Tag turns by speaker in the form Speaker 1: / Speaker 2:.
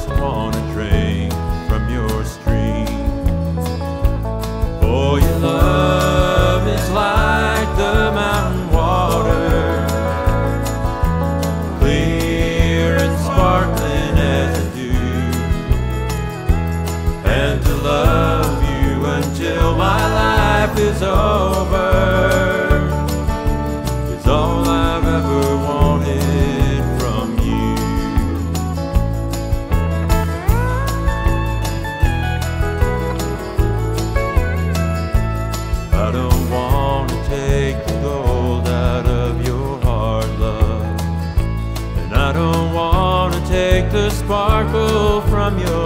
Speaker 1: just want to drink from your stream. For your love is like the mountain water, clear and sparkling as a dew. And to love you until my life is over is all I've ever wanted from you. I don't want to take the gold out of your heart, love, and I don't want to take the sparkle from your